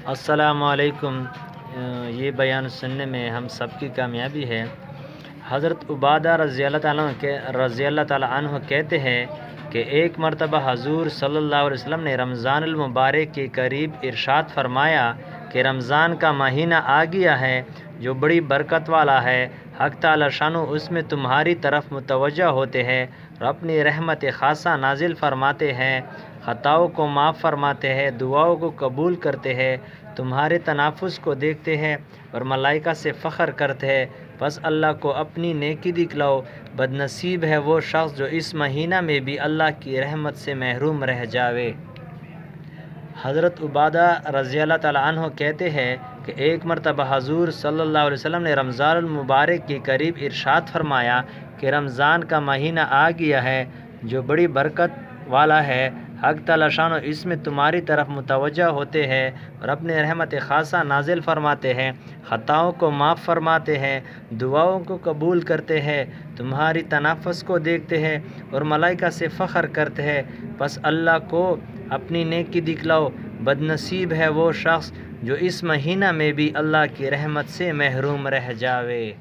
السلام علیکم۔ یہ بیان سننے میں ہم سب کی کامیابی ہے۔ حضرت عبادہ رضی اللہ تعالیٰ عنہ کہتے ہیں کہ ایک مرتبہ حضور صلی اللہ علیہ وسلم نے رمضان المبارک کے قریب ارشاد فرمایا کہ رمضان کا مہینہ آ گیا ہے جو بڑی برکت والا ہے۔ حق تعالی شانہ اس میں تمہاری طرف متوجہ ہوتے ہیں اور اپنی رحمت خاصہ نازل فرماتے ہیں، خطاؤں کو معاف فرماتے ہیں، دعاؤں کو قبول کرتے ہیں، تمہارے تنافس کو دیکھتے ہیں اور ملائکہ سے فخر کرتے ہیں، بس اللہ کو اپنی نیکی دکھلاؤ۔ بد نصیب ہے وہ شخص جو اس مہینہ میں بھی اللہ کی رحمت سے محروم رہ جاوے۔ حضرت عبادہ رضی اللہ تعالیٰ عنہ کہتے ہیں کہ ایک مرتبہ حضور صلی اللہ علیہ وسلم نے رمضان المبارک کے قریب ارشاد فرمایا کہ رمضان کا مہینہ آ گیا ہے جو بڑی برکت والا ہے۔ حق تعالی شانہ اس میں تمہاری طرف متوجہ ہوتے ہیں اور اپنے رحمت خاصہ نازل فرماتے ہیں، خطاؤں کو معاف فرماتے ہیں، دعاؤں کو قبول کرتے ہیں، تمہاری تنافس کو دیکھتے ہیں اور ملائکہ سے فخر کرتے ہیں، بس اللہ کو اپنی نیکی دکھلاؤ۔ بد نصیب ہے وہ شخص جو اس مہینہ میں بھی اللہ کی رحمت سے محروم رہ جاوے۔